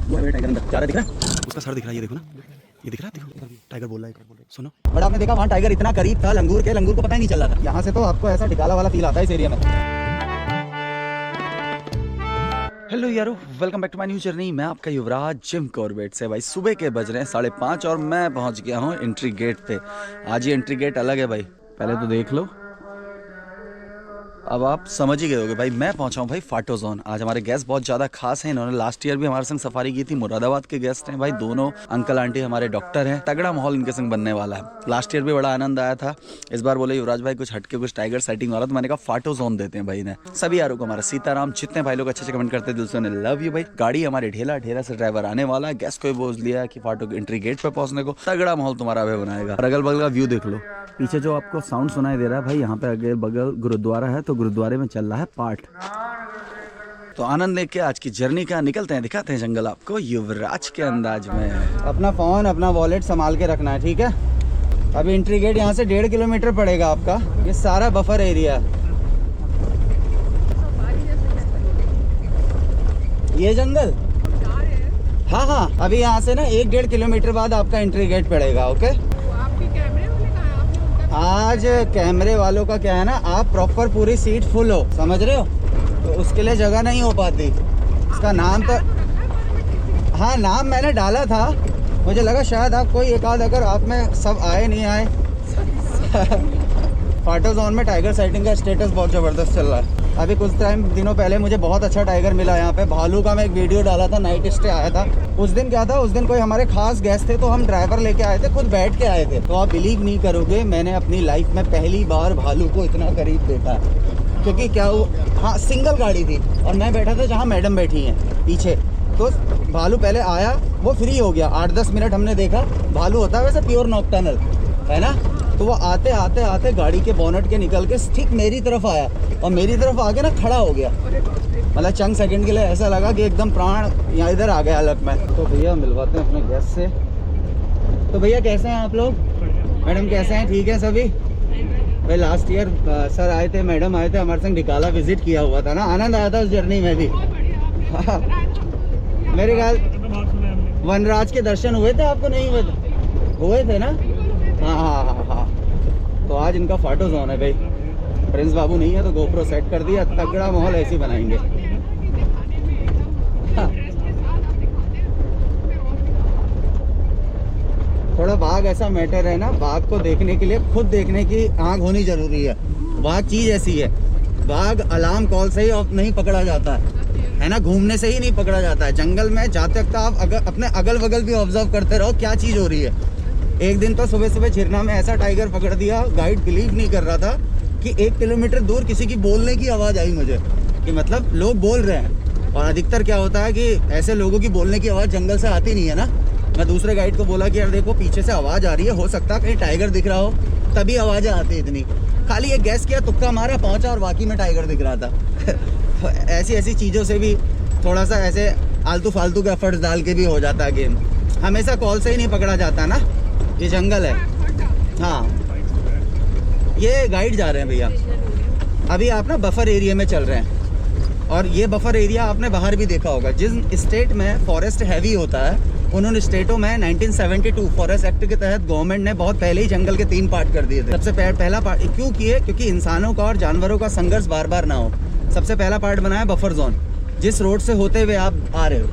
वो टाइगर अंदर जा रहा दिख रहा है, उसका सर दिख रहा है, ये देखो ना, ये दिख रहा है, देखो टाइगर बोल रहा है, सुनो। बट आपने देखा वहाँ टाइगर इतना करीब था लंगूर के, लंगूर को पता ही नहीं चल रहा था। यहाँ से तो आपको ऐसा ढिकाला वाला फील आता है इस एरिया में। हेलो यारो, welcome back to my new journey. मैं आपका युवराज जिम कॉर्बेट से। भाई सुबह के बज रहे हैं 5:30 और मैं पहुंच गया हूं एंट्री गेट पे। आज ये एंट्री गेट अलग है भाई, पहले तो देख लो, अब आप समझ ही गए होगे भाई। मैं पहुंचा हूं भाई फाटो जोन। आज हमारे गेस्ट बहुत ज़्यादा खास हैं, इन्होंने लास्ट ईयर भी हमारे संग सफारी की थी। मुरादाबाद के गेस्ट हैं भाई, दोनों अंकल आंटी हमारे डॉक्टर हैं। तगड़ा माहौल इनके संग बनने वाला है। लास्ट ईयर भी बड़ा आनंद आया था। इस बार बोले युवराज भाई कुछ हटके, कुछ टाइगर सेटिंग वाला, तो मैंने कहा फाटो जोन देते हैं भाई ने। सभी यारों को हमारा सीताराम, जितने भाई लोग अच्छे कमेंट करते दिल से उन्हें लव यू भाई। गाड़ी हमारे ढेला से ड्राइवर आने वाला है। गेस्ट को भी बोल लिया कि फाटो एंट्री गेट पे पहुंचने को। तगड़ा माहौल तुम्हारा अभी बनाएगा। और अगल बगल का व्यू देख लो, पीछे जो आपको साउंड सुनाई दे रहा है भाई, यहाँ पे अगल बगल गुरुद्वारा है, तो गुरुद्वारे में चल रहा है पाठ। तो आनंद लेके आज की जर्नी का निकलते हैं, दिखाते हैं जंगल आपको युवराज के अंदाज में। अपना फोन, अपना वॉलेट संभाल के रखना है, ठीक है। अभी एंट्री गेट यहाँ से 1.5 किलोमीटर पड़ेगा आपका। ये सारा बफर एरिया है, ये जंगल। हाँ, अभी यहाँ से ना 1.5 किलोमीटर बाद आपका एंट्री गेट पड़ेगा। ओके, आज कैमरे वालों का क्या है ना, आप प्रॉपर पूरी सीट फुल हो, समझ रहे हो, तो उसके लिए जगह नहीं हो पाती। इसका नाम तो, हाँ नाम मैंने डाला था, मुझे लगा शायद आप कोई एक आध, अगर आप में सब आए नहीं आए। फाटो जोन में टाइगर साइटिंग का स्टेटस बहुत ज़बरदस्त चल रहा है। अभी कुछ दिनों पहले मुझे बहुत अच्छा टाइगर मिला यहाँ पे। भालू का मैं एक वीडियो डाला था, नाइट स्टे आया था उस दिन। क्या था, उस दिन कोई हमारे खास गेस्ट थे, तो हम ड्राइवर लेके आए थे, खुद बैठ के आए थे। तो आप बिलीव नहीं करोगे, मैंने अपनी लाइफ में पहली बार भालू को इतना करीब देखा। क्योंकि क्या वो, हाँ सिंगल गाड़ी थी और मैं बैठा था जहाँ मैडम बैठी हैं पीछे। तो भालू पहले आया, वो फ्री हो गया, 8-10 मिनट हमने देखा। भालू होता है वैसे प्योर नॉकटर्नल, है ना। तो वो आते आते गाड़ी के बोनट के निकल के ठीक मेरी तरफ आया और मेरी तरफ आके ना खड़ा हो गया। मतलब चंद सेकंड के लिए ऐसा लगा कि एकदम प्राण यहाँ इधर आ गया अलग में। तो भैया मिलवाते हैं अपने गेस्ट से। तो भैया कैसे हैं आप लोग? मैडम कैसे हैं? ठीक है सभी भाई। लास्ट ईयर सर आए थे, मैडम आए थे, हमारे संग ढिकाला विजिट किया हुआ था ना, आनंद आया था उस जर्नी में भी। मेरे ख्याल वनराज के दर्शन हुए थे आपको? नहीं हुए थे ना? हाँ। तो आज इनका फाटो जोन है भाई। प्रिंस बाबू नहीं है तो गोप्रो सेट कर दिया, तगड़ा माहौल ऐसे बनाएंगे। हाँ। थोड़ा बाघ ऐसा मैटर है ना, बाघ को देखने के लिए खुद देखने की आंख होनी जरूरी है। बाघ चीज ऐसी है, बाघ अलार्म कॉल से ही नहीं पकड़ा जाता है ना, घूमने से ही नहीं पकड़ा जाता है। जंगल में जाते वक्त आप अगर अपने अगल बगल भी ऑब्जर्व करते रहो क्या चीज हो रही है। एक दिन तो सुबह झिरना में ऐसा टाइगर पकड़ दिया, गाइड बिलीव नहीं कर रहा था कि 1 किलोमीटर दूर किसी की बोलने की आवाज़ आई मुझे, कि मतलब लोग बोल रहे हैं। और अधिकतर क्या होता है कि ऐसे लोगों की बोलने की आवाज़ जंगल से आती नहीं है ना। मैं दूसरे गाइड को बोला कि यार देखो पीछे से आवाज़ आ रही है, हो सकता है कहीं टाइगर दिख रहा हो, तभी आवाज़ें आती इतनी। खाली एक गैस किया, तुक्का मारा, पहुँचा और वाकई में टाइगर दिख रहा था। तो ऐसी चीज़ों से भी थोड़ा सा ऐसे आलतू फालतू के एफर्ट्स डाल के भी हो जाता है गेम। हमेशा कॉल से ही नहीं पकड़ा जाता ना, ये जंगल है। हाँ, ये गाइड जा रहे हैं भैया। अभी आप ना बफर एरिया में चल रहे हैं, और ये बफर एरिया आपने बाहर भी देखा होगा। जिस स्टेट में फॉरेस्ट हैवी होता है, उन्होंने स्टेटों में 1972 फॉरेस्ट एक्ट के तहत गवर्नमेंट ने बहुत पहले ही जंगल के 3 पार्ट कर दिए थे। सबसे पहला पार्ट क्यों किए? क्योंकि इंसानों का और जानवरों का संघर्ष बार बार ना हो। सबसे पहला पार्ट बनाया बफर जोन। जिस रोड से होते हुए आप आ रहे हो,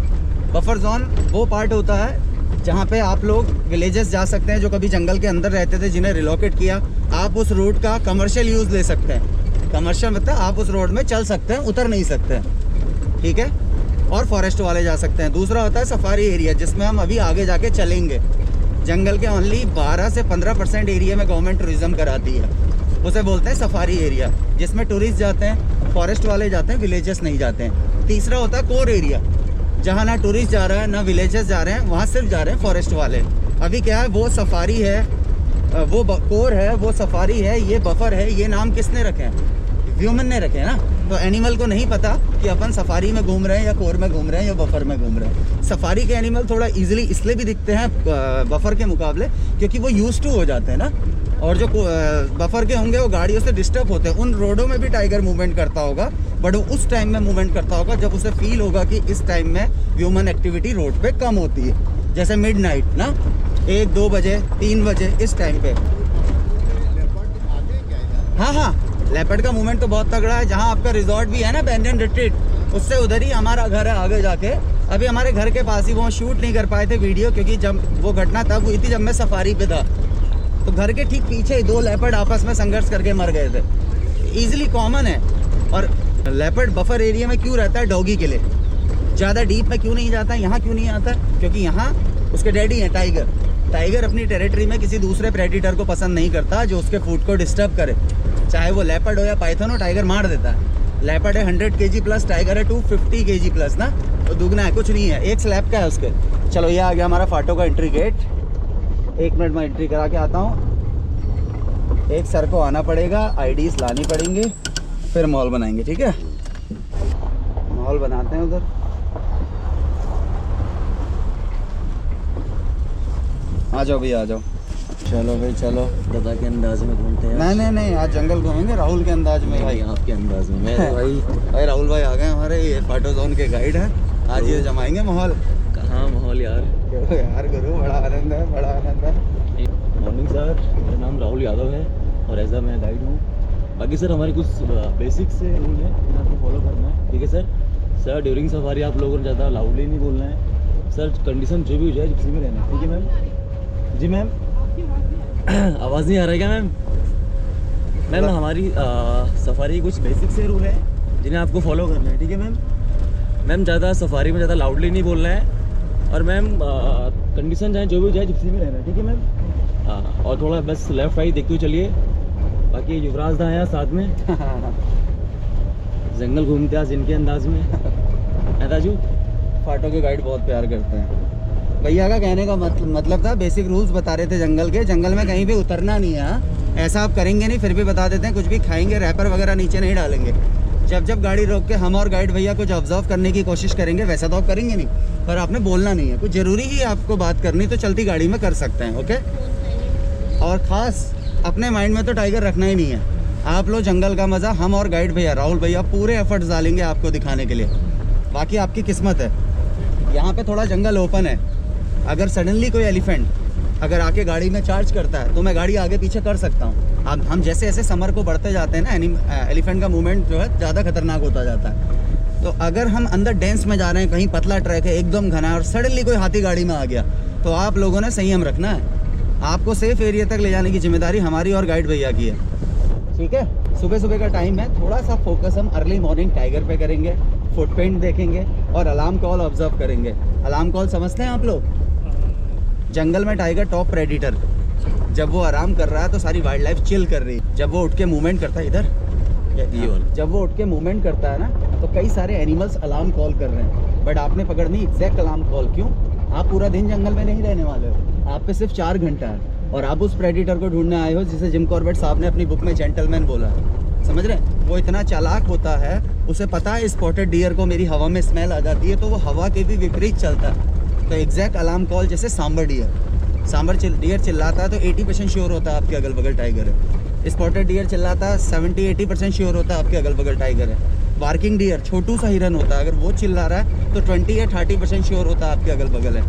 बफर जोन वो पार्ट होता है जहाँ पे आप लोग विलेजेस जा सकते हैं जो कभी जंगल के अंदर रहते थे, जिन्हें रिलोकेट किया। आप उस रोड का कमर्शियल यूज़ ले सकते हैं। कमर्शियल मतलब आप उस रोड में चल सकते हैं, उतर नहीं सकते हैं, ठीक है। और फॉरेस्ट वाले जा सकते हैं। दूसरा होता है सफारी एरिया, जिसमें हम अभी आगे जाके चलेंगे। जंगल के ओनली 12 से 15% एरिया में गवर्नमेंट टूरिज्म कराती है, उसे बोलते हैं सफारी एरिया, जिसमें टूरिस्ट जाते हैं, फॉरेस्ट वाले जाते हैं, विलेजेस नहीं जाते हैं। तीसरा होता है कोर एरिया, जहाँ ना टूरिस्ट जा रहा है ना विलेजेस जा रहे हैं, वहाँ सिर्फ जा रहे हैं फॉरेस्ट वाले। अभी क्या है, वो सफारी है, वो कोर है, वो सफारी है, ये बफर है। ये नाम किसने रखे हैं? ह्यूमन ने रखे हैं ना। तो एनिमल को नहीं पता कि अपन सफारी में घूम रहे हैं या कोर में घूम रहे हैं या बफर में घूम रहे हैं। सफारी के एनिमल थोड़ा इजीली इसलिए भी दिखते हैं बफर के मुकाबले, क्योंकि वो यूज्ड टू हो जाते हैं ना। और जो बफर के होंगे वो गाड़ियों से डिस्टर्ब होते हैं। उन रोडों में भी टाइगर मूवमेंट करता होगा बट वो उस टाइम में मूवमेंट करता होगा जब उसे फील होगा कि इस टाइम में ह्यूमन एक्टिविटी रोड पे कम होती है, जैसे मिडनाइट ना 1-2 बजे 3 बजे इस टाइम पे। हाँ, लेपर्ड का मूवमेंट तो बहुत तगड़ा है। जहाँ आपका रिजॉर्ट भी है ना बैंडियन रिट्रीट, उससे उधर ही हमारा घर है आगे जाके। अभी हमारे घर के पास ही, वो शूट नहीं कर पाए थे वीडियो क्योंकि जब वो घटना तब हुई थी जब मैं सफारी पे था। तो घर के ठीक पीछे ही 2 लेपर्ड आपस में संघर्ष करके मर गए थे। ईजिली कॉमन है। और लेपर्ड बफर एरिया में क्यों रहता है? डॉगी के लिए। ज़्यादा डीप में क्यों नहीं जाता? यहाँ क्यों नहीं आता? क्योंकि यहाँ उसके डैडी हैं टाइगर। टाइगर अपनी टेरिटरी में किसी दूसरे प्रेडिटर को पसंद नहीं करता जो उसके फूड को डिस्टर्ब करे, चाहे वो लेपर्ड हो या पाइथन हो। टाइगर मार देता है। लेपर्ड है 100 kg प्लस, टाइगर है 250 kg प्लस ना, तो दुगना है, कुछ नहीं है, एक स्लैब का है उसके। चलो ये आ गया हमारा फाटो का एंट्री गेट। 1 मिनट में एंट्री करा के आता हूँ। एक सर को आना पड़ेगा, IDs लानी पड़ेंगी, फिर मॉल बनाएंगे। ठीक है, मॉल बनाते हैं उधर। आ जाओ भैया, आ जाओ। चलो भाई चलो, दादा के अंदाज में घूमते हैं। नहीं, आज जंगल घूमेंगे राहुल के अंदाज में भाई। आपके अंदाज में मैं भाई राहुल भाई आ गए हमारे, ये फाटो जोन के गाइड हैं। आज ये जमाएंगे माहौल। कहाँ माहौल यार? यार गुरु, बड़ा आनंद है, बड़ा आनंद है। मॉर्निंग सर, मेरा नाम राहुल यादव है और एज मैं गाइड हूँ। बाकी सर हमारे कुछ बेसिक से रूल है जिन्हें आपको फॉलो करना है। ठीक है सर। सर ड्यूरिंग सफारी आप लोगों ने ज़्यादा लाउडली नहीं बोलना है। सर कंडीशन जो भी हो जाए जिप्सी में रहना है। ठीक है मैम? जी मैम, आवाज़ नहीं आ रहा है क्या मैम? मैम हमारी सफारी के कुछ बेसिक से रूल है जिन्हें आपको फॉलो करना है। ठीक है मैम? मैम ज़्यादा सफारी में ज़्यादा लाउडली नहीं बोलना है। और मैम कंडीशन चाहे जो भी हो जाए जिप्सी में रहना है। ठीक है मैम? और थोड़ा बस लेफ्ट राइट देखते हुए चलिए। बाकी युवराज दा है साथ में। जंगल घूमते हैं जिनके अंदाज में है राजू। फाटो के गाइड बहुत प्यार करते हैं। भैया का कहने का मतलब था, बेसिक रूल्स बता रहे थे जंगल के। जंगल में कहीं भी उतरना नहीं है। हाँ? ऐसा आप करेंगे नहीं, फिर भी बता देते हैं। कुछ भी खाएंगे, रैपर वगैरह नीचे नहीं डालेंगे। जब गाड़ी रोक के हम और गाइड भैया कुछ ऑब्जर्व करने की कोशिश करेंगे, वैसा तो आप करेंगे नहीं, पर आपने बोलना नहीं है। कुछ ज़रूरी ही आपको बात करनी तो चलती गाड़ी में कर सकते हैं। ओके? और ख़ास अपने माइंड में तो टाइगर रखना ही नहीं है। आप लो जंगल का मज़ा। हम और गाइड भैया राहुल भैया पूरे एफर्ट्स डालेंगे आपको दिखाने के लिए। बाकी आपकी किस्मत है। यहाँ पे थोड़ा जंगल ओपन है। अगर सडनली कोई एलिफेंट अगर आके गाड़ी में चार्ज करता है तो मैं गाड़ी आगे पीछे कर सकता हूँ। अब हम जैसे जैसे समर को बढ़ते जाते हैं ना, एलिफेंट का मूवमेंट जो है ज़्यादा खतरनाक होता जाता है। तो अगर हम अंदर डेंस में जा रहे हैं, कहीं पतला ट्रैक है, एकदम घना है, और सडनली कोई हाथी गाड़ी में आ गया, तो आप लोगों ने संयम रखना है। आपको सेफ एरिया तक ले जाने की जिम्मेदारी हमारी और गाइड भैया की है। ठीक है? सुबह का टाइम है, थोड़ा सा फोकस हम अर्ली मॉर्निंग टाइगर पे करेंगे, फुटप्रिंट देखेंगे और अलार्म कॉल ऑब्जर्व करेंगे। अलार्म कॉल समझते हैं आप लोग? जंगल में टाइगर टॉप प्रेडिटर। जब वो आराम कर रहा है तो सारी वाइल्ड लाइफ चिल कर रही है। जब वो उठ के मूवमेंट करता है, इधर जब वो उठ के मूवमेंट करता है ना, तो कई सारे एनिमल्स अलार्म कॉल कर रहे हैं, बट आपने पकड़नी एग्जैक्ट अलार्म कॉल। क्यों? आप पूरा दिन जंगल में नहीं रहने वाले हो। आप पे सिर्फ 4 घंटा है और आप उस प्रेडिटर को ढूंढने आए हो जिसे जिम कॉर्बेट साहब ने अपनी बुक में जेंटलमैन बोला है। समझ रहे हैं? वो इतना चालाक होता है, उसे पता है स्पॉटेड डियर को मेरी हवा में स्मेल आ जाती है, तो वो हवा के भी विपरीत चलता है। तो एग्जैक्ट अलार्म कॉल, जैसे सांबर डियर चिल्लाता है तो 80% श्योर होता है आपके अगल बगल टाइगर है। स्पॉटेड डियर चिल्लाता है 70-80% श्योर होता है आपके अगल बगल टाइगर है। बार्किंग डियर छोटू सा हिरन होता है, अगर वो चिल्ला रहा है तो 20 या 30% श्योर होता है आपके अगल बगल है।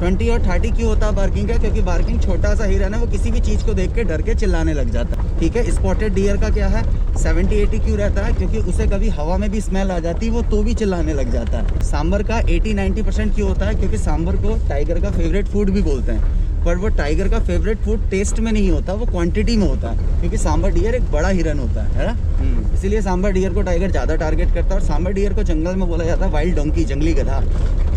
20 और 30 क्यों होता है बार्किंग का? क्योंकि बार्किंग छोटा सा हिरन है, वो किसी भी चीज़ को देख के डर के चिल्लाने लग जाता है। ठीक है? स्पॉटेड डियर का क्या है? 70-80 क्यों रहता है? क्योंकि उसे कभी हवा में भी स्मेल आ जाती है, वो तो भी चिल्लाने लग जाता है। सांबर का 80-90% क्यों होता है? क्योंकि सांबर को टाइगर का फेवरेट फूड भी बोलते हैं, पर वो टाइगर का फेवरेट फूड टेस्ट में नहीं होता, वो क्वांटिटी में होता है। क्योंकि सांबर डियर एक बड़ा हिरन होता है ना, इसीलिए सांबर डियर को टाइगर ज़्यादा टारगेट करता है। और सांबर डियर को जंगल में बोला जाता है वाइल्ड डोंकी, जंगली गधा।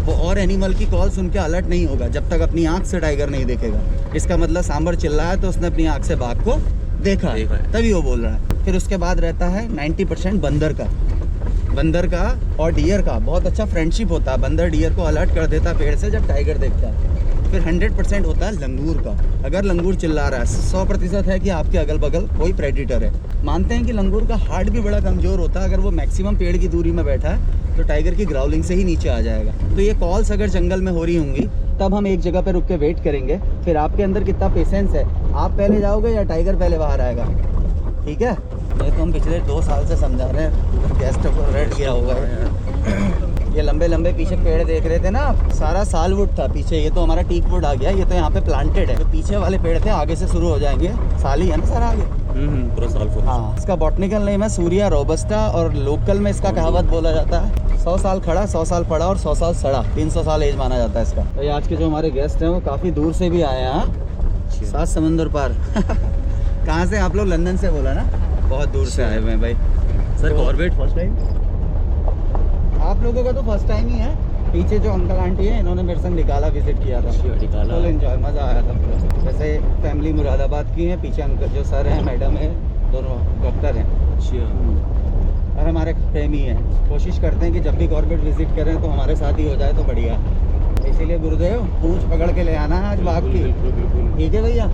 वो और एनिमल की कॉल सुन के अलर्ट नहीं होगा जब तक अपनी आंख से टाइगर नहीं देखेगा। इसका मतलब सांबर चिल्लाया है तो उसने अपनी आंख से बाघ को देखा है, तभी वो बोल रहा है। फिर उसके बाद रहता है 90% बंदर का और डियर का बहुत अच्छा फ्रेंडशिप होता है। बंदर डियर को अलर्ट कर देता है पेड़ से जब टाइगर देखता है। फिर 100% होता है लंगूर का। अगर लंगूर चिल्ला रहा है, 100% है कि आपके अगल बगल कोई प्रेडिटर है। मानते हैं कि लंगूर का हार्ट भी बड़ा कमज़ोर होता है। अगर वो मैक्सिमम पेड़ की दूरी में बैठा है तो टाइगर की ग्राउलिंग से ही नीचे आ जाएगा। तो ये कॉल्स अगर जंगल में हो रही होंगी तब हम एक जगह पे रुक के वेट करेंगे। फिर आपके अंदर कितना पेशेंस है, आप पहले जाओगे या टाइगर पहले बाहर आएगा? ठीक है? मैं को हम पिछले 2 साल से समझा रहे हैं, गेस्ट को रेड किया होगा यार। ये लंबे लंबे पीछे पेड़ देख रहे थे ना, सारा सालवुड था पीछे, ये तो हमारा टीक वुड आ गया, ये तो यहाँ पे प्लांटेड है। तो पीछे वाले पेड़ थे आगे से शुरू हो जाएंगे, साल ही है ना सारा आगे। पूरा साल फॉरेस्ट। हाँ, इसका बॉटनिकल नेम है सूर्या रोबस्टा और लोकल में इसका कहावत बोला जाता है 100 साल खड़ा 100 साल पड़ा और 100 साल सड़ा, 300 साल एज माना जाता है इसका। तो ये आज के जो हमारे गेस्ट हैं वो काफ़ी दूर से भी आए हैं, 7 समंदर पार। कहाँ से आप लोग? लंदन से बोला ना, बहुत दूर से आए हुए हैं भाई। Sir Corbett first time? आप लोगों का तो फर्स्ट टाइम ही है। पीछे जो अंकल आंटी है इन्होंने मेरे संग निकाला विजिट किया था, फुल एंजॉय, मज़ा आया था पूरा। वैसे फैमिली मुरादाबाद की है, पीछे अंकल जो सर हैं मैडम है, दोनों डॉक्टर हैं और हमारे प्रेमी हैं। कोशिश करते हैं कि जब भी कॉर्बेट विजिट करें तो हमारे साथ ही हो जाए तो बढ़िया। इसीलिए गुरुदेव पूंछ पकड़ के ले आना है आज बाघ की, ठीक है भैया?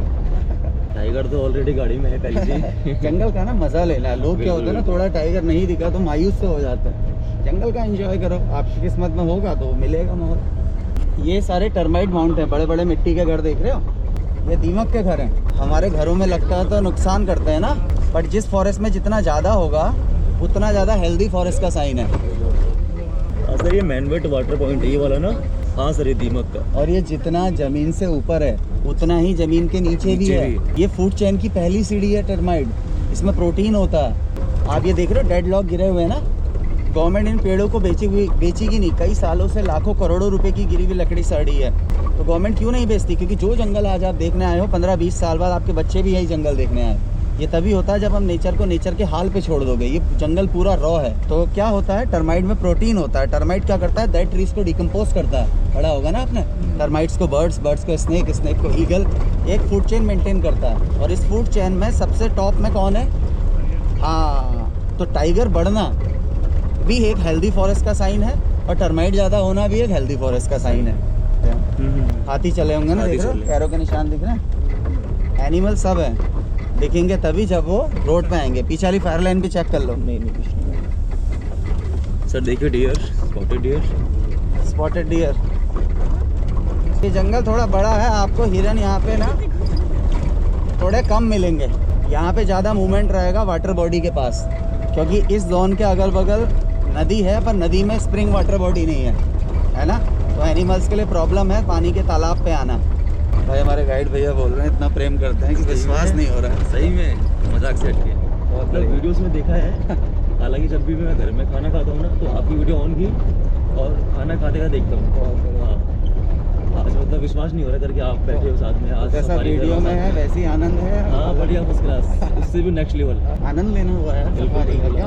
टाइगर तो ऑलरेडी गाड़ी में है पहले से। जंगल का ना मज़ा लेना है। लोग क्या होता है ना, थोड़ा टाइगर नहीं दिखा तो मायूस से हो जाते हैं। जंगल का एंजॉय करो, आपकी किस्मत में होगा तो मिलेगा माहौल। ये सारे टर्माइट माउंट हैं, बड़े बड़े मिट्टी के घर देख रहे हो, ये दीमक के घर हैं। हमारे घरों में लगता है तो नुकसान करते हैं ना, बट जिस फॉरेस्ट में जितना ज़्यादा होगा उतना ज़्यादा हेल्दी फॉरेस्ट का साइन है। सर ये मैनमेड वाटर पॉइंट है ये वाला ना? हाँ सर, ये दीमक का। और ये जितना ज़मीन से ऊपर है उतना ही ज़मीन के नीचे भी है। ये फूड चेन की पहली सीढ़ी है टर्माइट, इसमें प्रोटीन होता है। आप ये देख रहे हो डेड लॉग गिरे हुए हैं ना, गवर्नमेंट इन पेड़ों को बेचेगी नहीं। कई सालों से लाखों करोड़ों रुपए की गिरी हुई लकड़ी सड़ी है, तो गवर्नमेंट क्यों नहीं बेचती? क्योंकि जो जंगल आज आप देखने आए हो 15-20 साल बाद आपके बच्चे भी यही जंगल देखने आए। ये तभी होता है जब हम नेचर को नेचर के हाल पे छोड़ दोगे। ये जंगल पूरा रॉ है। तो क्या होता है, टर्माइट में प्रोटीन होता है। टर्माइट क्या करता है, डेड ट्रीज को डिकम्पोज करता है। पढ़ा होगा ना आपने, टर्माइट्स को बर्ड्स, बर्ड्स को स्नेक, स्नेक को ईगल। एक फूड चेन मेंटेन करता है और इस फूड चेन में सबसे टॉप में कौन है? हाँ, तो टाइगर बढ़ना भी एक हेल्दी फॉरेस्ट का साइन है और टर्माइट ज़्यादा होना भी एक हेल्दी फॉरेस्ट का साइन है। हाथी चले होंगे ना, देख रहे हो पैरों के निशान दिख रहे हैं। एनिमल सब हैं, दिखेंगे तभी जब वो रोड पे आएंगे। पीछे वाली फायर लाइन भी चेक कर लो। नहीं कुछ नहीं सर। देखिए deer, spotted deer, spotted deer. ये जंगल थोड़ा बड़ा है, आपको हिरन यहाँ पे ना थोड़े कम मिलेंगे। यहाँ पे ज़्यादा मूवमेंट रहेगा वाटर बॉडी के पास, क्योंकि इस जोन के अगल बगल नदी है, पर नदी में स्प्रिंग वाटर बॉडी नहीं है ना, तो एनिमल्स के लिए प्रॉब्लम है पानी के तालाब पे आना। भाई हमारे गाइड भैया बोल रहे हैं इतना प्रेम करते हैं कि विश्वास नहीं हो रहा है। सही में मजाक से हटके मतलब वीडियोस में देखा है। हालांकि जब भी मैं घर में खाना खाता हूँ ना तो आपकी वीडियो ऑन की और खाना खाते का देखता हूँ। हाँ, आज मतलब विश्वास नहीं हो रहा करके आप बैठे हो साथ में। आज जैसा वीडियो में है वैसे ही आनंद है। हाँ बढ़िया, फर्स्ट क्लास, उससे भी नेक्स्ट लेवल आनंद लेना हुआ है सफारी का। क्या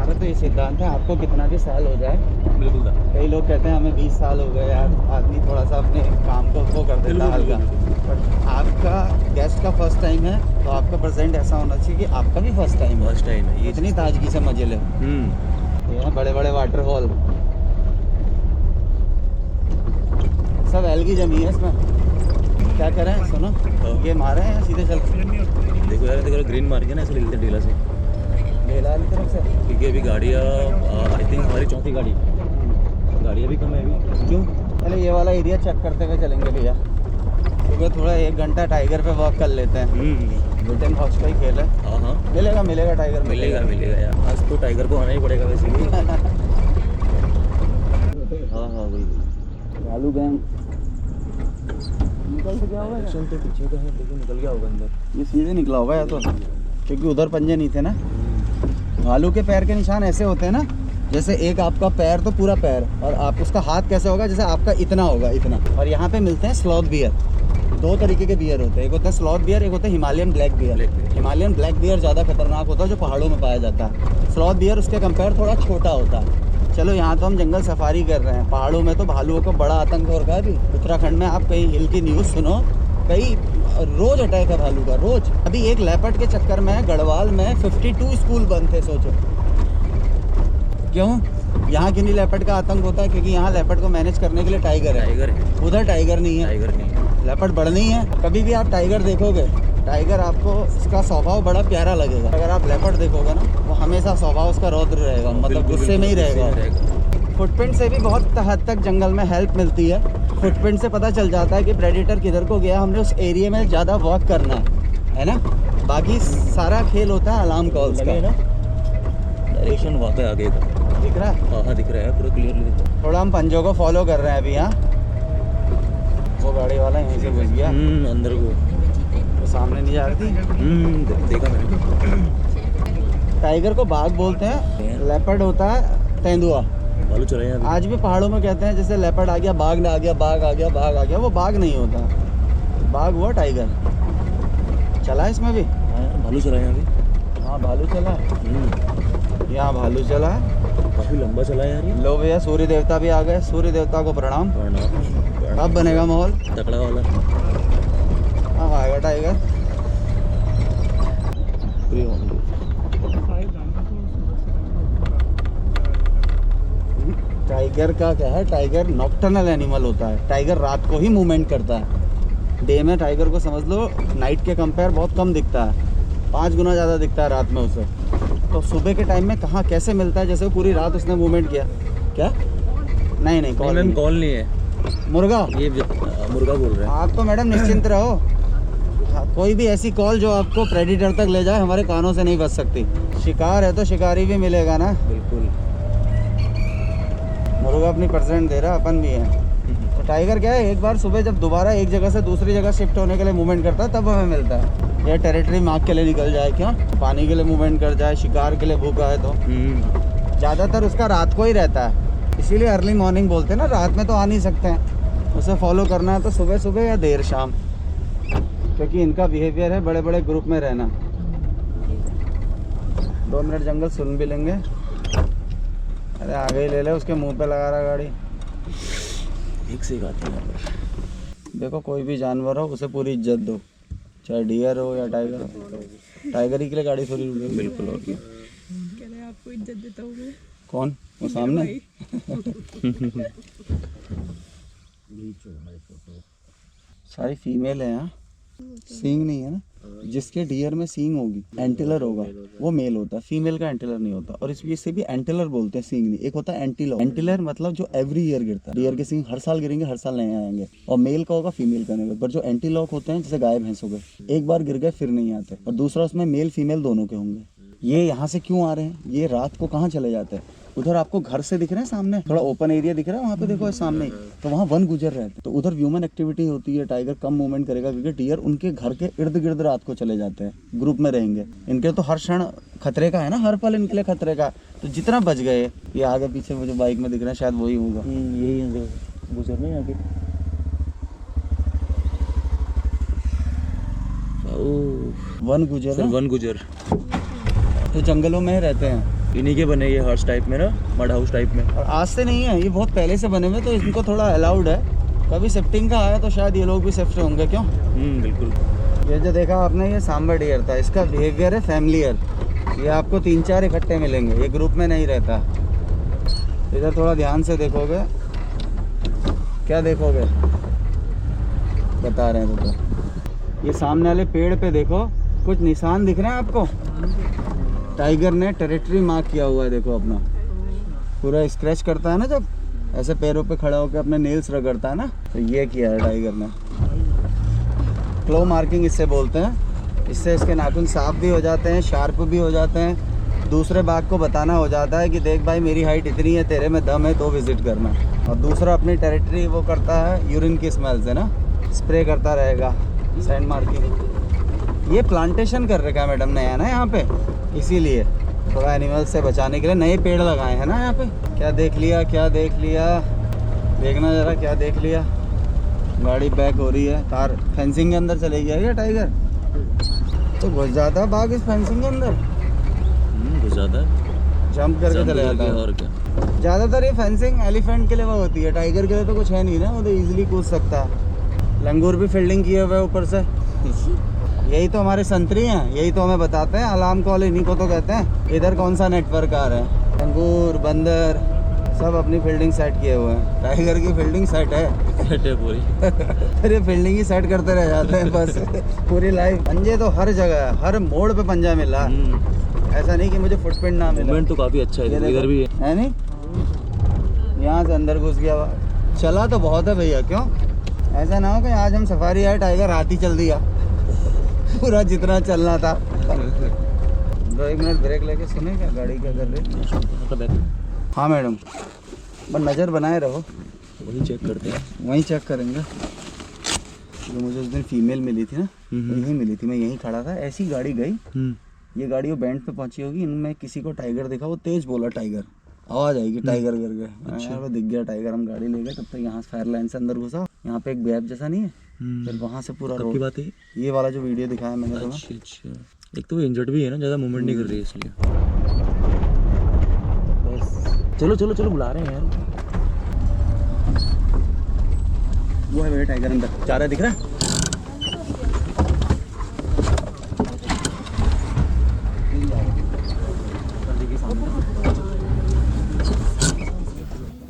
हमारा तो ये सिद्धांत है, आपको कितना भी साल हो जाए। बिल्कुल। कई लोग कहते हैं हमें 20 साल हो गए यार, आदमी थोड़ा सा अपने काम को वो कर देता हल्का। बट आपका गेस्ट का फर्स्ट टाइम है तो आपका प्रेजेंट ऐसा होना चाहिए कि आपका भी फर्स्ट टाइम है। ये इतनी ताजगी से मजे ले। ये बड़े बड़े वाटरफॉल सब एल्गी जमी है इसमें। क्या करें, सुनो ये मारे हैं सीधे चल। देखो यार, देखो ग्रीन मार के ना ऐसे लेते ढीला से ढेला वाली तरफ से, क्योंकि अभी गाड़ियाँ आई थिंक हमारी चौथी गाड़ियाँ भी कम है अभी। क्यों? पहले ये वाला एरिया चेक करते हुए चलेंगे भैया, क्योंकि थोड़ा 1 घंटा टाइगर पे वॉक कर लेते हैं। ब्रिटेन फॉक्स का ही खेल है। हाँ मिलेगा टाइगर, मिलेगा यार। आज तो टाइगर को आना ही पड़ेगा वैसे भी। हाँ वही आलू गैंग निकल तो गया होगा। तो पीछे का है, लेकिन निकल गया होगा अंदर। ये सीधे निकला होगा या तो, क्योंकि उधर पंजे नहीं थे ना। भालू के पैर के निशान ऐसे होते हैं ना, जैसे एक आपका पैर तो पूरा पैर, और आप उसका हाथ कैसे होगा, जैसे आपका इतना होगा इतना। और यहाँ पे मिलते हैं स्लॉथ बियर। 2 तरीके के बियर होते हैं, एक होता है स्लॉथ बियर, एक होता है Himalayan black bear. Himalayan black bear ज़्यादा खतरनाक होता है, जो पहाड़ों में पाया जाता है। स्लॉथ बियर उसके कंपेयर थोड़ा छोटा होता है। चलो यहाँ तो हम जंगल सफारी कर रहे हैं, पहाड़ों में तो भालुओं को बड़ा आतंक हो रखा है। अभी उत्तराखंड में आप कहीं हिल की न्यूज़ सुनो, कई रोज अटैक है भालू का, रोज। अभी एक लेपर्ड के चक्कर में गढ़वाल में 52 स्कूल बंद थे, सोचो। क्यों? यहाँ क्यों नहीं लेपर्ड का आतंक होता है? क्योंकि यहाँ लेपर्ड को मैनेज करने के लिए टाइगर है। उधर टाइगर नहीं है। लेपर्ड बढ़नी है। कभी भी आप टाइगर देखोगे, टाइगर आपको उसका स्वभाव बड़ा प्यारा लगेगा। अगर आप लेपर्ड देखोगे ना, वो हमेशा स्वभाव उसका रौद्र रहेगा, मतलब गुस्से में ही रहेगा। फुटप्रिंट से भी बहुत हद तक जंगल में हेल्प मिलती है। फुटप्रिंट से पता चल जाता है कि प्रेडेटर किधर को गया, हमने उस एरिया में ज़्यादा वॉक करना है ना। बाकी सारा खेल होता है अलार्म कॉल्स लगे का। ना डायरेक्शन वहाँ पे आगे का। दिख रहा है? हाँ दिख रहा है पूरा क्लियरली दिख रहा थोड़ा हम पंजों को फॉलो कर रहे हैं अभी यहाँ। वो गाड़ी वाला यहीं से घुस गया, है। अंदर को वो सामने नहीं जा रही थी। देखा मैंने। टाइगर को बाघ बोलते हैं, लेपर्ड होता है तेंदुआ। बालू चला यहाँ आज भी पहाड़ों में कहते हैं जैसे लेपर्ड आ गया, बाघ आ गया, बाघ आ गया, बाघ आ गया। वो बाघ नहीं होता, बाघ हुआ टाइगर। चला इसमें भी? भालू चला यहाँ भी। हाँ भालू चला है, यहाँ भालू चला है। काफी लंबा चला यार ये। लो भैया सूर्य देवता भी आ गए, सूर्य देवता को प्रणाम। प्रणाम। अब बनेगा माहौल, तकड़ा वाला। अब आएगा टाइगर। प्री ऑन दो। टाइगर का क्या है, टाइगर नॉक्टर्नल एनिमल होता है। टाइगर रात को ही मूवमेंट करता है। डे में टाइगर को समझ लो नाइट के कंपेयर बहुत कम दिखता है, 5 गुना ज़्यादा दिखता है रात में उसे। तो सुबह के टाइम में कहाँ कैसे मिलता है, जैसे वो पूरी रात उसने मूवमेंट किया। क्या? नहीं कॉल मैम कॉल नहीं है, मुर्गा। ये मुर्गा बोल रहे हैं। आप तो मैडम निश्चिंत रहो। हाँ, कोई भी ऐसी कॉल जो आपको प्रेडिटर तक ले जाए हमारे कानों से नहीं बच सकती। शिकार है तो शिकारी भी मिलेगा ना। बिल्कुल। मुर्गा अपनी परसेंट दे रहा, अपन भी है। तो टाइगर क्या है, एक बार सुबह जब दोबारा एक जगह से दूसरी जगह शिफ्ट होने के लिए मूवमेंट करता है तब हमें मिलता है। ये टेरिटरी मार्क के लिए निकल जाए, क्या पानी के लिए मूवमेंट कर जाए, शिकार के लिए भूखा है तो ज़्यादातर उसका रात को ही रहता है। इसीलिए अर्ली मॉर्निंग बोलते हैं ना, रात में तो आ नहीं सकते हैं। उसे फॉलो करना है तो सुबह सुबह या देर शाम, क्योंकि इनका बिहेवियर है बड़े बड़े ग्रुप में रहना। 2 मिनट जंगल सुन भी लेंगे। अरे आगे ही ले ले, उसके मुंह पे लगा रहा गाड़ी। एक से एक आती है। देखो कोई भी जानवर हो उसे पूरी इज्जत दो, चाहे डियर हो या टाइगर हो। टाइगर ही के लिए गाड़ी थोड़ी रुकेगी। बिल्कुल। और क्या कह रहे आपको इज्जत देता हूँ मैं। कौन? वो सामने सारी फीमेल है यहाँ, सींग नहीं है ना। जिसके डियर में सींग होगी, एंटिलर होगा, वो मेल होता है। फीमेल का एंटिलर नहीं होता। और इसे भी एंटिलर बोलते हैं, सींग नहीं। एक होता है एंटीलॉक। एंटिलर मतलब जो एवरी ईयर गिरता है। डियर के सींग हर साल गिरेंगे, हर साल नए आएंगे। और मेल का होगा, फीमेल का नहीं होगा। पर जो एंटीलॉक होते हैं, जैसे गाय भैंस हो गए, एक बार गिर गए फिर नहीं आते। और दूसरा उसमें मेल फीमेल दोनों के होंगे। ये यहाँ से क्यों आ रहे हैं, ये रात को कहाँ चले जाते हैं? उधर आपको घर से दिख रहे हैं, सामने थोड़ा ओपन एरिया दिख रहा है, वहाँ पे देखो सामने ही, तो वहाँ वन गुजर रहे थे। तो उधर ह्यूमन एक्टिविटी होती है, टाइगर कम मूवमेंट करेगा, क्योंकि डियर उनके घर के इर्द गिर्द रात को चले जाते हैं, ग्रुप में रहेंगे। इनके तो हर क्षण खतरे का है ना, हर पल इनके लिए खतरे का। तो जितना बच गए, ये आगे पीछे मुझे बाइक में दिख रहा है, शायद वही होगा। यही गुजरने यहाँ के। वन गुजर है? वन गुजर तो जंगलों में रहते हैं। इन्हीं के बने ये हाउस टाइप में ना, मड हाउस टाइप में। और आज से नहीं है, ये बहुत पहले से बने हुए, तो इनको थोड़ा अलाउड है। कभी शिफ्टिंग का आया तो शायद ये लोग भी शिफ्ट होंगे। क्यों? बिल्कुल। ये जो देखा आपने, ये सांबर डियर था। इसका बिहेवियर है फैमिलियर। ये आपको 3-4 इकट्ठे मिलेंगे, ये ग्रुप में नहीं रहता। इधर थोड़ा ध्यान से देखोगे। क्या देखोगे बता रहे हैं तो। ये सामने वाले पेड़ पे देखो, कुछ निशान दिख रहे हैं आपको? टाइगर ने टेरिटरी मार्क किया हुआ है, देखो अपना। पूरा स्क्रैच करता है ना जब ऐसे पैरों पे खड़ा होकर अपने नेल्स रगड़ता है ना, तो ये किया है टाइगर ने। क्लो मार्किंग इससे बोलते हैं। इससे इसके नाखून साफ भी हो जाते हैं, शार्प भी हो जाते हैं। दूसरे बाघ को बताना हो जाता है कि देख भाई मेरी हाइट इतनी है, तेरे में दम है तो विजिट करना। और दूसरा अपनी टेरिटरी वो करता है यूरिन की स्मेल से ना, स्प्रे करता रहेगा, सैंड मार्किंग। ये प्लांटेशन कर रखा है मैडम ने है ना यहाँ पे, इसीलिए थोड़ा एनिमल से बचाने के लिए नए पेड़ लगाए हैं ना यहाँ पे। क्या देख लिया, क्या देख लिया, देखना जरा क्या देख लिया। गाड़ी बैक हो रही है, कार फेंसिंग के अंदर चले गया क्या टाइगर? तो घुस जाता है बाघ इस फेंसिंग के अंदर, घुस जाता है, जंप करके चले जाता है। और क्या, ज़्यादातर ये फेंसिंग एलिफेंट के लिए वो होती है, टाइगर के लिए तो कुछ है नहीं ना, वो तो ईजिली कूद सकता है। लंगूर भी फील्डिंग किए हुए ऊपर से। यही तो हमारे संतरी हैं, यही तो हमें बताते हैं। अलार्म कॉल इन्हीं को तो कहते हैं। इधर कौन सा नेटवर्क आ रहा है? लंगूर, बंदर सब अपनी फील्डिंग सेट किए हुए हैं। टाइगर की फील्डिंग सेट है, सेट है पूरी। अरे फील्डिंग ही सेट करते रह जाते हैं बस पूरी लाइफ। पंजे तो हर जगह है, हर मोड़ पे पंजा मिल रहा है। ऐसा नहीं कि मुझे फुटप्रिंट ना मिले। मूवमेंट तो काफ़ी अच्छा है, इधर भी है नहीं। यहाँ से अंदर घुस गया, चला तो बहुत है भैया। क्यों? ऐसा ना हो कि आज हम सफारी आए, टाइगर रात ही चल दिया पूरा जितना चलना था। 2 मिनट ब्रेक लेके सुने क्या गाड़ी क्या कर रही। हाँ मैडम, बस नज़र बनाए रहो, वही चेक करते हैं। वहीं चेक करेंगे। जो मुझे उस दिन फीमेल मिली थी ना, यहीं मिली थी, मैं यहीं खड़ा था, ऐसी गाड़ी गई, ये गाड़ी वो बैंड पे पहुंची होगी, इनमें किसी को टाइगर दिखा, वो तेज बोला टाइगर, आवाज़ आएगी टाइगर करके। अच्छा, वो दिख गया टाइगर, हम गाड़ी ले गए। तब तक यहाँ फायर लाइन से अंदर घुसा, यहाँ पे एक गैप जैसा नहीं है, फिर वहाँ से पूरा कब की बात है ये वाला जो वीडियो दिखाया मैंने तुम्हें। अच्छा, एक तो वो इंजर्ड भी है ना, ज़्यादा मूवमेंट नहीं कर रही है इसलिए। बस चलो चलो चलो, बुला रहे हैं यार। वो है मेरे टाइगर अंदर जा रहा है, दिख रहा है।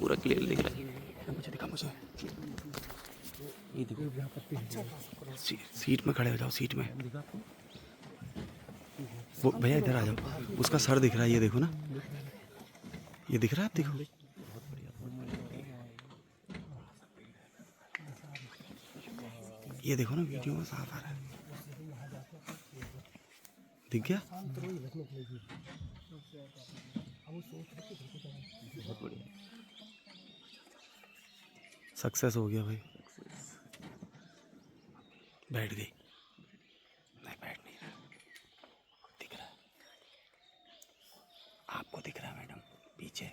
पूरा क्लियर दिख रहा है। मुझे दिखा, मुझे ये देखो, सीट में खड़े हो जाओ, सीट में। वो भैया इधर आ जाओ, उसका सर दिख रहा है, ये देखो ना, ये दिख रहा है, आप देखो। ये देखो ना, वीडियो में साफ आ रहा है, दिख गया। सक्सेस हो गया भाई, बैठ गई। नहीं बैठ नहीं रहा, दिख रहा है आपको, दिख रहा है मैडम पीछे।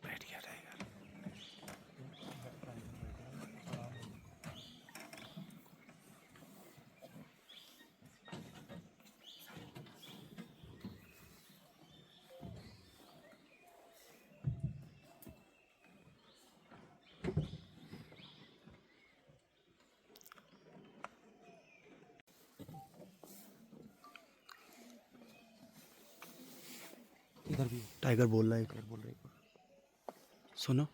बैठ गया टाइगर। इधर भी टाइगर बोल रहा है, एक बोल रहा है, सुनो,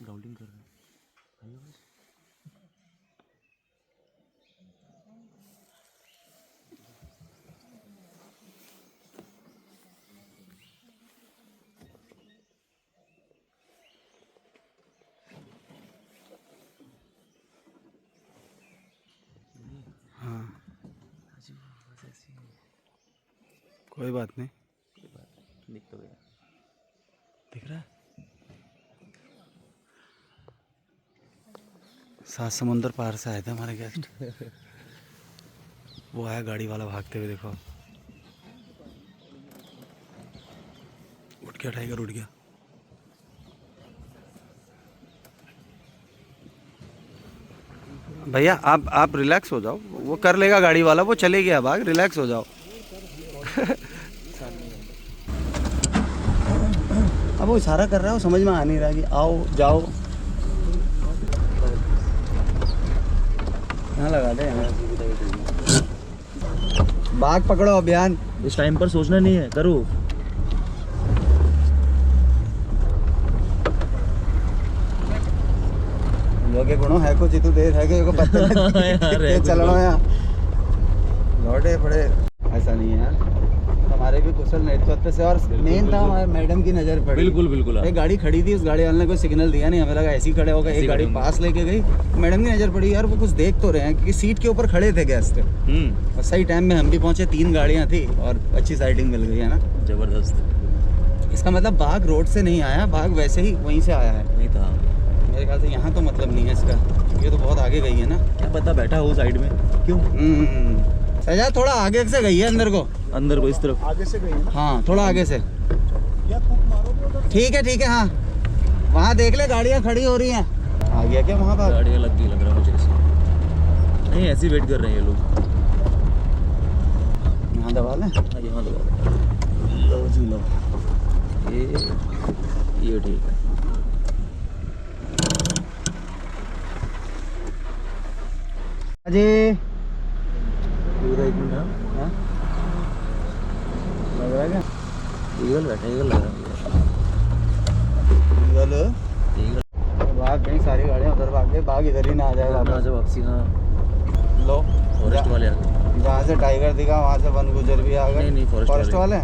ग्राउंडिंग कर रहे हैं। हाँ कोई बात नहीं, दिख तो गया, दिख रहा है। सात समुंदर पार से आए थे हमारे गेस्ट। वो आया गाड़ी वाला भागते हुए, देखो उठ गया टाइगर, उठ गया। भैया आप रिलैक्स हो जाओ, वो कर लेगा गाड़ी वाला, वो चले गया भाग, रिलैक्स हो जाओ। अब वो इशारा कर रहा है, वो समझ में आ नहीं रहा कि आओ जाओ। यहाँ लगा दे, यहाँ बाघ पकड़ो अभियान। इस टाइम पर सोचना नहीं है, करो। योगे गुणों है कुछ तू देर है कि पत्ते चलना यार लौटे पड़े, ऐसा नहीं है यार। हमारे भी कुशल नेतृत्व से, और मेन था हमारे मैडम की नज़र पड़ी। बिल्कुल बिल्कुल। एक गाड़ी खड़ी थी, उस गाड़ी वाले ने कोई सिग्नल दिया नहीं, हमें लगा ऐसे ही खड़े होगा। एक गाड़ी पास लेके गई, मैडम की नज़र पड़ी, यार वो कुछ देख तो रहे हैं, क्योंकि सीट के ऊपर खड़े थे गेस्ट। और सही टाइम में हम भी पहुंचे, 3 गाड़ियां थी और अच्छी साइडिंग मिल गई है ना, जबरदस्त। इसका मतलब बाघ रोड से नहीं आया, बाघ वैसे ही वहीं से आया है। नहीं था मेरे ख्याल से यहाँ तो मतलब नहीं है इसका, ये तो बहुत आगे गई है ना। क्या पता बैठा हो साइड में, क्यों सजा थोड़ा आगे से गई है अंदर को, अंदर को इस तरफ आगे से गई ना, हाँ थोड़ा आगे से। या कुक मारोगे उधर। ठीक है हाँ, वहाँ देख ले गाड़ियाँ खड़ी हो रही हैं। आ गया क्या वहाँ पर? गाड़ियाँ लग गई, लग रहा मुझे ऐसे। नहीं ऐसे ही वेट कर रहे हैं ये लोग। यहाँ दबा लें, यहाँ दबा लो जी लो, ये ठीक है। अजय पूरा 1 मिनट। हाँ? लग रहा है क्या? ईगल बैठा, ईगल लग रहा ईगल बाघ कहीं सारी गाड़ियाँ उधर भाग गई, बाघ इधर ही ना आ जाएगा है। वापसी हाँ, लो फॉरेस्ट वाले आ गए। जहाँ से टाइगर दिखा वहाँ से वन गुजर भी आ गए। नहीं फॉरेस्ट वाले।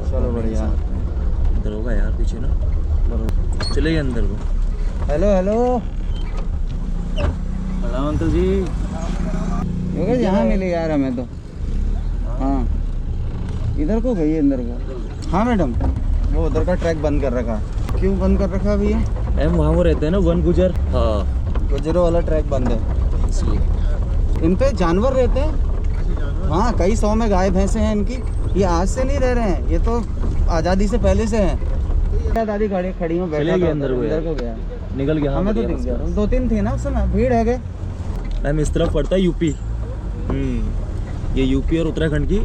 चलो बढ़िया, इधर होगा यार पीछे ना, चले गए अंदर को। हेलो राम अंकल जी। क्योंकि यहाँ मिले यार हमें तो। हाँ इधर को गई है अंदर को। हाँ मैडम वो उधर का ट्रैक बंद कर रखा है। क्यों बंद कर रखा है भैया? मैम वहाँ वो रहते हैं ना वन गुजर। हाँ गुजरों वाला ट्रैक बंद है इसलिए। इन पे जानवर रहते हैं। हाँ कई 100 में गाय भैंसे हैं इनकी। ये आज से नहीं रह रहे हैं, ये तो आज़ादी से पहले से हैं। दादी गाड़ी खड़ी हूँ, बैठा चले गए था, अंदर को गया। निकल गया। हमें तो दिख गया, 2-3 थी ना उस समय, भीड़ है गए। मैम इस तरफ पड़ता है यूपी। ये यूपी और उत्तराखंड की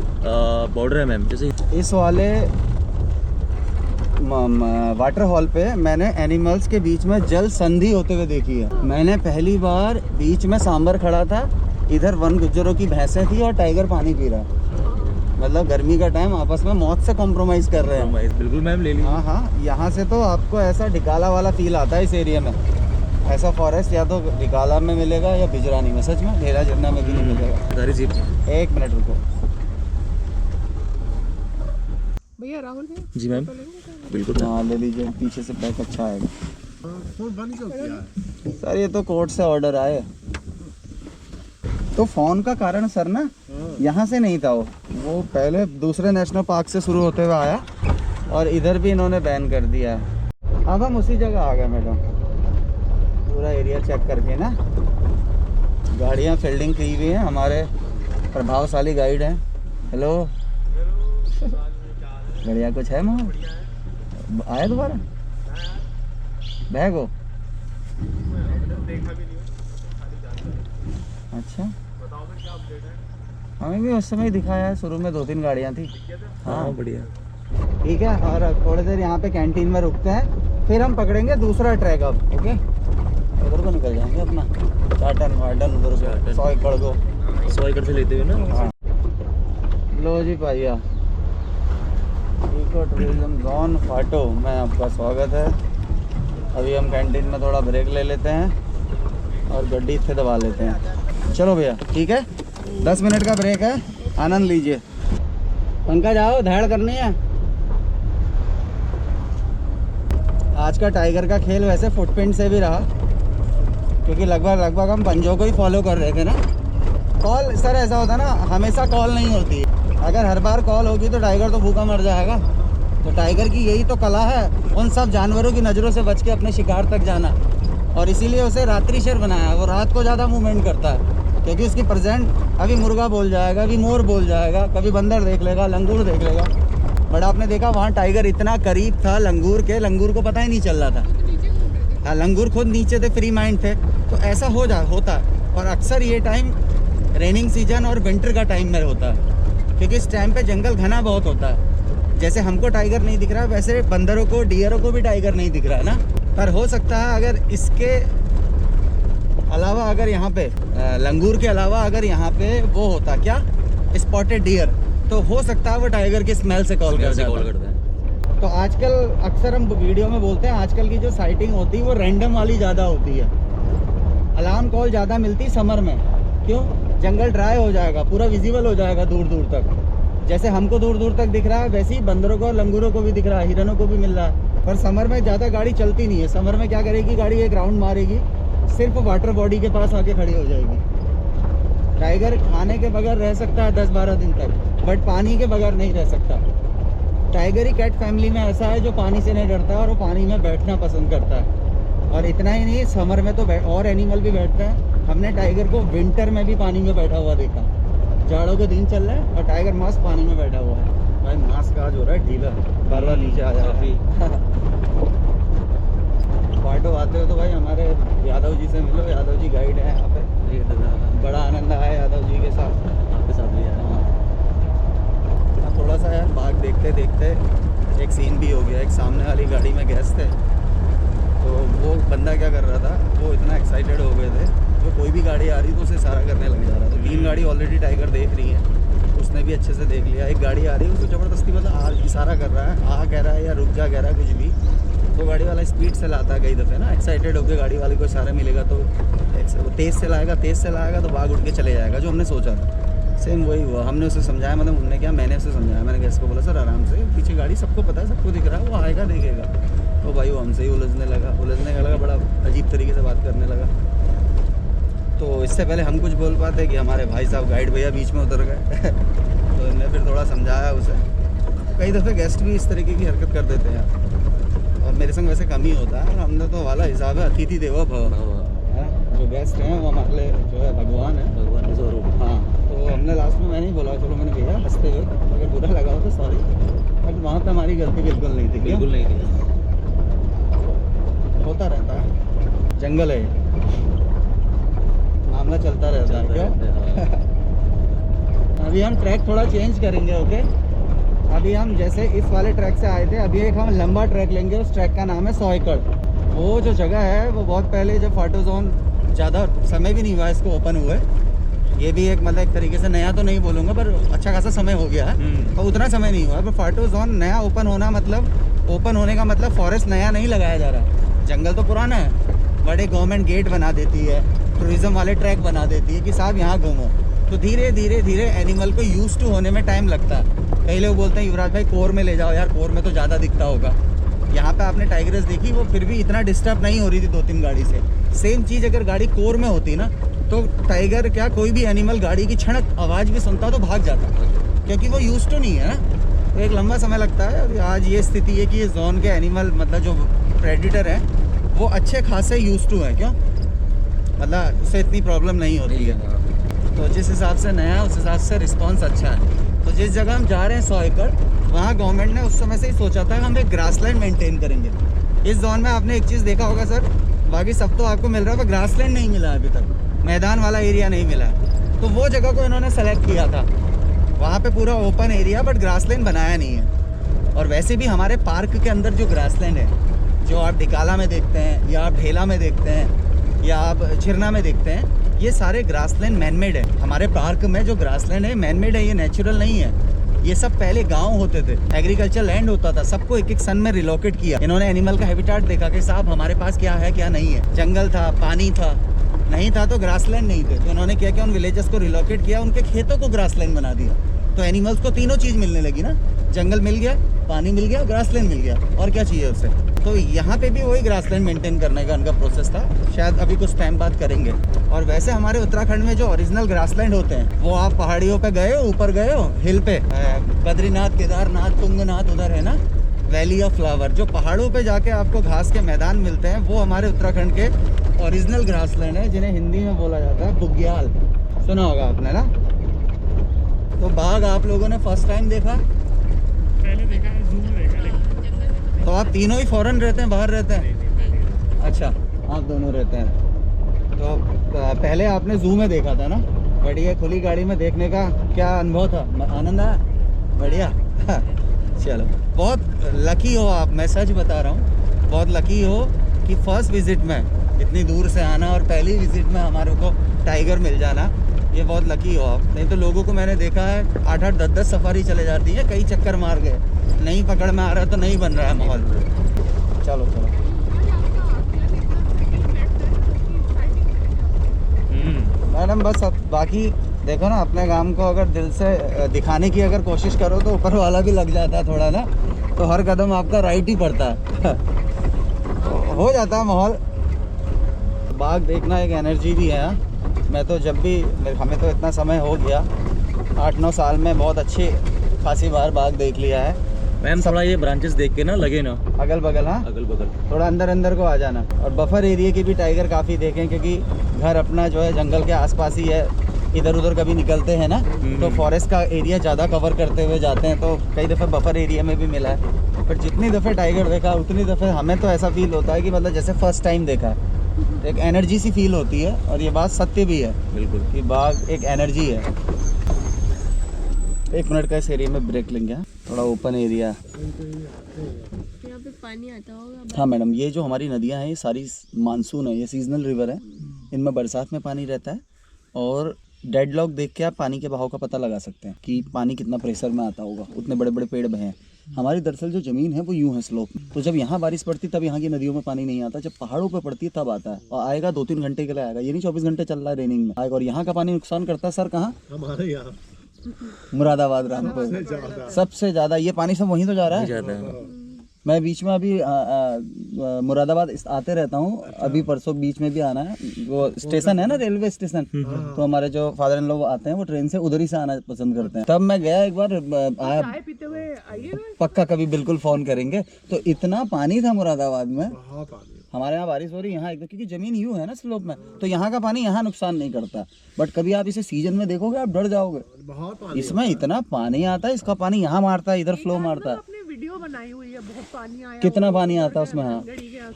बॉर्डर है मैम। जैसे इस वाले वाटर हॉल पे मैंने एनिमल्स के बीच में जल संधि होते हुए देखी है। मैंने पहली बार बीच में सांबर खड़ा था, इधर वन गुज्जरों की भैंसें थी और टाइगर पानी पी रहा। मतलब गर्मी का टाइम आपस में मौत से कॉम्प्रोमाइज़ कर रहे हैं। बिल्कुल मैम ले ली। हाँ हाँ यहाँ से तो आपको ऐसा ढिकाला वाला फील आता है इस एरिया में। ऐसा फॉरेस्ट या तो ढिकाला में मिलेगा या बिजरानी में, सच में ढेरा झरना में भी नहीं मिलेगा। सारी जीप। 1 मिनट रुको। भैया राहुल भैया जी मैम बिल्कुल। हाँ ले लीजिए, पीछे से बैक अच्छा आएगा। फोन बंद क्यों किया है? सर ये तो कोर्ट से ऑर्डर आए। तो फोन का कारण सर ना यहाँ से नहीं था, वो पहले दूसरे नेशनल पार्क से शुरू होते हुए आया और इधर भी इन्होंने बैन कर दिया है। अब हम उसी जगह आ गए मैडम, पूरा एरिया चेक करके ना। गाड़ियाँ फील्डिंग की हुई हैं, हमारे प्रभावशाली गाइड हैं। हेलो बढ़िया, कुछ है माँ? आया दोबारा बैग हो? अच्छा हमें भी उस समय दिखाया है, शुरू में 2-3 गाड़ियाँ थी। हाँ बढ़िया ठीक है, और थोड़ी देर यहाँ पे कैंटीन में रुकते हैं, फिर हम पकड़ेंगे दूसरा ट्रैक। अब ओके उधर को निकल जाएंगे अपना टाटन वाटन उधर से 100 एकड़ को 100 एकड़ से लेते हुए ना। हाँ लो जी भैया, इको टूरिज्म जोन फाटो में आपका स्वागत है। अभी हम कैंटीन में थोड़ा ब्रेक ले लेते हैं और गड्डी इतने दबा लेते हैं। चलो भैया ठीक है, 10 मिनट का ब्रेक है, आनंद लीजिए। पंकज आओ, धाड़ करनी है। आज का टाइगर का खेल वैसे फुटप्रिंट से भी रहा, क्योंकि लगभग हम पंजों को ही फॉलो कर रहे थे ना। कॉल सर ऐसा होता ना, हमेशा कॉल नहीं होती। अगर हर बार कॉल होगी तो टाइगर तो भूखा मर जाएगा। तो टाइगर की यही तो कला है, उन सब जानवरों की नज़रों से बच के अपने शिकार तक जाना। और इसीलिए उसे रात्रि शेर बनाया है। वो रात को ज़्यादा मूवमेंट करता है, क्योंकि उसकी प्रेजेंट अभी मुर्गा बोल जाएगा, अभी मोर बोल जाएगा, कभी बंदर देख लेगा, लंगूर देख लेगा। बट आपने देखा वहाँ टाइगर इतना करीब था लंगूर के, लंगूर को पता ही नहीं चल रहा था। हाँ लंगूर खुद नीचे थे, फ्री माइंड थे। तो ऐसा होता है। और अक्सर ये टाइम रेनिंग सीजन और विंटर का टाइम में होता है, क्योंकि इस टाइम पे जंगल घना बहुत होता है। जैसे हमको टाइगर नहीं दिख रहा, वैसे बंदरों को, डियरों को भी टाइगर नहीं दिख रहा है ना। पर हो सकता है अगर इसके अलावा, अगर यहाँ पे लंगूर के अलावा अगर यहाँ पे वो होता क्या, स्पॉटेड डियर, तो हो सकता है वो टाइगर की स्मेल से कॉल करता है। तो आजकल अक्सर हम वीडियो में बोलते हैं, आजकल की जो साइटिंग होती है वो रैंडम वाली ज़्यादा होती है। अलार्म कॉल ज़्यादा मिलती समर में। क्यों? जंगल ड्राई हो जाएगा, पूरा विजिबल हो जाएगा दूर दूर तक। जैसे हमको दूर दूर तक दिख रहा है, वैसे ही बंदरों को और लंगूरों को भी दिख रहा है, हिरणों को भी मिल रहा है। पर समर में ज़्यादा गाड़ी चलती नहीं है। समर में क्या करेगी गाड़ी, एक राउंड मारेगी, सिर्फ वाटर बॉडी के पास आके खड़ी हो जाएगी। टाइगर खाने के बगैर रह सकता है 10-12 दिन तक, बट पानी के बगैर नहीं रह सकता। टाइगर ही कैट फैमिली में ऐसा है जो पानी से नहीं डरता और वो पानी में बैठना पसंद करता है। और इतना ही नहीं, समर में तो और एनिमल भी बैठता है। हमने टाइगर को विंटर में भी पानी में बैठा हुआ देखा। जाड़ों के दिन चल रहे हैं और टाइगर मस्त पानी में बैठा हुआ है। भाई मास्क आज हो रहा है ढीला, बार बार नीचे आ जा रहा है। फाटो आते हो तो भाई हमारे यादव जी से मिलो, यादव जी गाइड है यहाँ पे। बड़ा आनंद आया यादव जी के साथ, आपके साथ भी यार। हाँ थोड़ा सा यार बाग देखते देखते एक सीन भी हो गया। एक सामने वाली गाड़ी में गैस थे, तो वो बंदा क्या कर रहा था, वो इतना एक्साइटेड हो गए थे, तो कोई भी गाड़ी आ रही तो उसे इशारा करने लग जा रहा था। 3 गाड़ी ऑलरेडी टाइगर देख रही है, उसने भी अच्छे से देख लिया। एक गाड़ी आ रही है, उसको ज़बरदस्ती मतलब इशारा कर रहा है, आ कह रहा है या रुक जा कह रहा है, कुछ भी। तो गाड़ी वाला स्पीड से लाता है कई दफ़े ना, एक्साइटेड होकर गाड़ी वाले को इशारा मिलेगा तो तेज़ से लाएगा तो भाग उठ के चले जाएगा, जो हमने सोचा था। सेम वही हुआ, हमने उसे समझाया, मतलब उन्होंने क्या, मैंने उसे समझाया। मैंने गैस को बोला सर आराम से, पीछे गाड़ी सबको पता है, सबको दिख रहा है, वो आएगा देखेगा। तो भाई वो हमसे ही उलझने लगा, बड़ा अजीब तरीके से बात करने लगा। तो इससे पहले हम कुछ बोल पाते कि हमारे भाई साहब गाइड भैया बीच में उतर गए तो इन्हें फिर थोड़ा समझाया उसे। कई दफ़े गेस्ट भी इस तरीके की हरकत कर देते हैं और मेरे संग वैसे कम ही होता है। हमने तो वाला हिसाब है अतिथि देवो भव, जो गेस्ट हैं वो हमारे लिए जो है भगवान है, भगवान के स्वरूप। हाँ। तो हमने लास्ट में, मैंने ही बोला चलो, मैंने भैया हंसते हुए, अगर बुरा लगा हो तो सॉरी, बट वहाँ पे हमारी गलती बिल्कुल नहीं थी। बिल्कुल नहीं थी। होता रहता है, जंगल है, मामला चलता रहता है। क्यों? अभी हम ट्रैक थोड़ा चेंज करेंगे, ओके। अभी हम जैसे इस वाले ट्रैक से आए थे, अभी एक हम लंबा ट्रैक लेंगे। उस ट्रैक का नाम है 100 एकड़। वो जो जगह है वो बहुत पहले, जब फाटो जोन ज़्यादा समय भी नहीं हुआ इसको ओपन हुए, ये भी एक मतलब एक तरीके से नया तो नहीं बोलूँगा पर अच्छा खासा समय हो गया है, तो उतना समय नहीं हुआ। पर फाटो जोन नया ओपन होना मतलब, ओपन होने का मतलब फॉरेस्ट नया नहीं लगाया जा रहा, जंगल तो पुराना है। बड़े गवर्नमेंट गेट बना देती है, टूरिज़्म वाले ट्रैक बना देती है कि साहब यहाँ घूमो। तो धीरे धीरे धीरे एनिमल को यूज़ टू होने में टाइम लगता है। कई लोग बोलते हैं युवराज भाई कोर में ले जाओ, यार कोर में तो ज़्यादा दिखता होगा। यहाँ पे आपने टाइगर्स देखी, वो फिर भी इतना डिस्टर्ब नहीं हो रही थी 2-3 गाड़ी से। सेम चीज़ अगर गाड़ी कोर में होती ना, तो टाइगर क्या कोई भी एनिमल गाड़ी की क्षणक आवाज़ भी सुनता तो भाग जाता, क्योंकि वो यूज़ टू नहीं है ना। तो एक लंबा समय लगता है। और आज ये स्थिति है कि ये जोन के एनिमल, मतलब जो प्रेडिटर हैं, वो अच्छे खासे यूज़ टू हैं। क्यों? मतलब उससे इतनी प्रॉब्लम नहीं होती है। तो जिस हिसाब से नया है उस हिसाब से रिस्पॉन्स अच्छा है। तो जिस जगह हम जा रहे हैं 100 एकड़, वहाँ गवर्नमेंट ने उस समय से ही सोचा था हम एक ग्रासलैंड मेंटेन करेंगे। इस जोन में आपने एक चीज़ देखा होगा सर, बाकी सब तो आपको मिल रहा है, पर ग्रासलैंड नहीं मिला अभी तक, मैदान वाला एरिया नहीं मिला। तो वो जगह को इन्होंने सेलेक्ट किया था, वहाँ पे पूरा ओपन एरिया, बट ग्रासलैंड बनाया नहीं है। और वैसे भी हमारे पार्क के अंदर जो ग्रासलैंड है, जो आप डिकाला में देखते हैं या आप ढेला में देखते हैं या आप छिरना में देखते हैं, ये सारे ग्रासलैंड मैनमेड है। हमारे पार्क में जो ग्रासलैंड है मैनमेड है, ये नेचुरल नहीं है। ये सब पहले गांव होते थे, एग्रीकल्चर लैंड होता था, सबको एक एक सन में रिलोकेट किया। इन्होंने एनिमल का हैबिटेट देखा कि साहब हमारे पास क्या है क्या नहीं है। जंगल था, पानी था, नहीं था तो ग्रासलैंड नहीं थे। तो इन्होंने क्या किया, उन विलेजेस को रिलोकेट किया, उनके खेतों को ग्रासलैंड बना दिया। तो एनिमल्स को तीनों चीज़ मिलने लगी ना, जंगल मिल गया, पानी मिल गया, ग्रासलैंड मिल गया, और क्या चाहिए उसे। तो यहाँ पे भी वही ग्रासलैंड मेंटेन करने का उनका प्रोसेस था। शायद अभी कुछ टाइम बाद करेंगे। और वैसे हमारे उत्तराखंड में जो ओरिजिनल ग्रासलैंड होते हैं, वो आप पहाड़ियों पे गए हो, ऊपर गए हो, हिल पे, बद्रीनाथ, केदारनाथ, तुंगनाथ, उधर है ना वैली ऑफ फ्लावर, जो पहाड़ों पे जाके आपको घास के मैदान मिलते हैं, वो हमारे उत्तराखंड के ओरिजिनल ग्रासलैंड है, जिन्हें हिंदी में बोला जाता है बुग्याल। सुना होगा आपने ना। तो बाघ आप लोगों ने फर्स्ट टाइम देखा? पहले देखा है, जूम में देखा, लेकिन तो आप तीनों ही फॉरेन रहते हैं, बाहर रहते हैं? अच्छा, आप दोनों रहते हैं। तो पहले आपने जू में देखा था ना, बढ़िया खुली गाड़ी में देखने का क्या अनुभव था? आनंद आया? बढ़िया। चलो, बहुत लकी हो आप, मैं सच बता रहा हूँ, बहुत लकी हो कि फर्स्ट विजिट में इतनी दूर से आना और पहली विजिट में हमारे को टाइगर मिल जाना, ये बहुत लकी हो आप। नहीं तो लोगों को मैंने देखा है 8-8, 10-10 सफारी चले जाती है, कई चक्कर मार गए, नहीं पकड़ में आ रहा तो नहीं बन रहा है माहौल। चलो चलो। मैडम बस अब बाकी देखो ना, अपने काम को अगर दिल से दिखाने की अगर कोशिश करो तो ऊपर वाला भी लग जाता है थोड़ा ना, तो हर कदम आपका राइट ही पड़ता है। हो जाता है माहौल। बाघ देखना एक एनर्जी भी है। मैं तो जब भी, हमें तो इतना समय हो गया, 8-9 साल में बहुत अच्छी खासी बार बाघ देख लिया है। मैम थोड़ा ये ब्रांचेस देख के ना लगे ना अगल बगल, हाँ अगल बगल थोड़ा अंदर अंदर को आ जाना। और बफर एरिया के भी टाइगर काफ़ी देखें, क्योंकि घर अपना जो है जंगल के आसपास ही है, इधर उधर कभी निकलते हैं ना, तो फॉरेस्ट का एरिया ज़्यादा कवर करते हुए जाते हैं। तो कई दफ़े बफर एरिया में भी मिला है। पर जितनी दफ़े टाइगर देखा उतनी दफ़े हमें तो ऐसा फील होता है कि मतलब जैसे फर्स्ट टाइम देखा है। एक एनर्जी सी फील होती है, और ये बात सत्य भी है बिल्कुल कि बाघ एक एनर्जी है। 1 मिनट का इस एरिया में ब्रेक लेंगे, थोड़ा ओपन एरिया। यहाँ पे पानी आता होगा। हाँ मैडम, ये जो हमारी नदियाँ हैं ये सारी मानसून है, ये सीजनल रिवर है, इनमें बरसात में पानी रहता है। और डेडलॉक देख के आप पानी के बहाव का पता लगा सकते हैं कि पानी कितना प्रेशर में आता होगा, उतने बड़े बड़े पेड़ बहे हैं। हमारी दरअसल जो ज़मीन है वो यूं है स्लोप, तो जब यहाँ बारिश पड़ती तब यहाँ की नदियों में पानी नहीं आता, जब पहाड़ों पे पड़ती है तब आता है। और आएगा 2-3 घंटे के लिए आएगा, ये नहीं 24 घंटे चल रहा है रेनिंग में आएगा। और यहाँ का पानी नुकसान करता है सर कहाँ? हमारे यहाँ मुरादाबाद, रामपुर सबसे ज़्यादा। ये पानी सब वहीं तो जा रहा है। मैं बीच में अभी मुरादाबाद आते रहता हूँ। अभी परसों बीच में भी आना है। वो स्टेशन है ना, रेलवे स्टेशन, तो हमारे जो फादर इन लॉ आते हैं वो ट्रेन से उधर ही से आना पसंद करते हैं। तब मैं गया एक बार, आया पीते हुए आइए ना। पक्का कभी बिल्कुल फ़ोन करेंगे। तो इतना पानी था मुरादाबाद में। बहुत पानी हमारे यहाँ बारिश हो रही है, यहाँ एकदम, क्योंकि ज़मीन यूँ है ना स्लोप में, तो यहाँ का पानी यहाँ नुकसान नहीं करता। बट कभी आप इसे सीजन में देखोगे आप डर जाओगे। बहुत पानी इसमें इतना पानी आता है, इसका पानी यहाँ मारता है, इधर फ्लो मारता है। आपने वीडियो बनाई हुई है, बहुत पानी आया। कितना पानी आता है उसमें। हाँ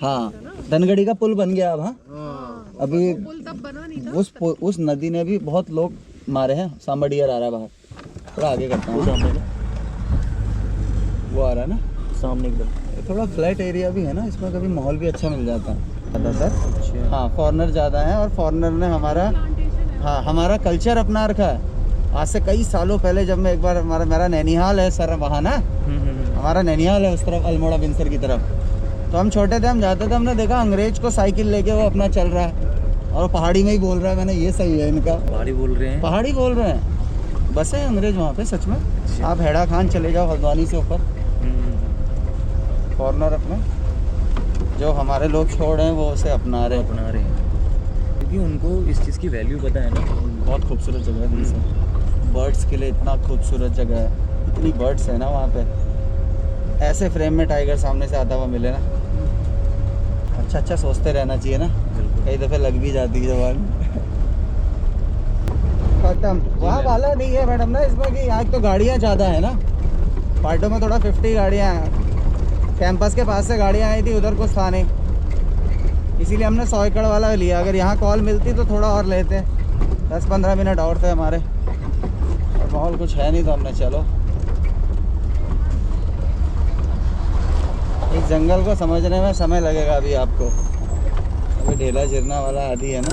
हाँ, धनगढ़ी का पुल बन गया अब। हाँ अभी पुल तब बना नहीं था। उस नदी ने भी बहुत लोग मारे हैं। सांबा डियर आ रहा है बाहर, थोड़ा आगे करता हूँ। वो आ रहा है ना सामने एकदम। थोड़ा फ्लैट एरिया भी है ना, इसमें कभी माहौल भी अच्छा मिल जाता है सर। हाँ फॉरेनर ज़्यादा है, और फॉरेनर ने हमारा कल्चर अपना रखा है। आज से कई सालों पहले जब मैं एक बार, मेरा नैनीहाल है सर वहाँ ना, हमारा नैनीहाल है उस तरफ, अल्मोड़ा बिनसर की तरफ। तो हम छोटे थे, हम जाते थे, हमने देखा अंग्रेज को साइकिल लेके वो अपना चल रहा है और पहाड़ी में ही बोल रहा है। मैंने ये सही है इनका, पहाड़ी बोल रहे हैं। पहाड़ी बोल रहे हैं। बस है अंग्रेज वहाँ पे सच में। आप हेड़ा खान चले जाओ हल्द्वानी से ऊपर, फॉरनर अपने जो हमारे लोग छोड़ रहे हैं वो उसे अपना रहे हैं, क्योंकि उनको इस चीज़ की वैल्यू पता है ना। बहुत खूबसूरत जगह है दिल्ली। बर्ड्स के लिए इतना खूबसूरत जगह है, इतनी बर्ड्स है ना वहाँ पे। ऐसे फ्रेम में टाइगर सामने से आता हुआ मिले ना, अच्छा सोचते रहना चाहिए ना, कई दफ़े लग भी जाती है जवान। खत्म। वहाँ वाला नहीं है मैडम ना इसमें कि आज तो गाड़ियाँ ज़्यादा है ना, पार्टों में थोड़ा 50 गाड़ियाँ हैं। कैंपस के पास से गाड़ियाँ आई थी, उधर कुछ था नहीं, इसीलिए हमने 100 एकड़ वाला लिया। अगर यहाँ कॉल मिलती तो थोड़ा और लेते, 10-15 मिनट और थे हमारे, और माहौल कुछ है नहीं तो हमने चलो। इस जंगल को समझने में समय लगेगा अभी आपको। अभी ढेला जिरना वाला आदि है ना।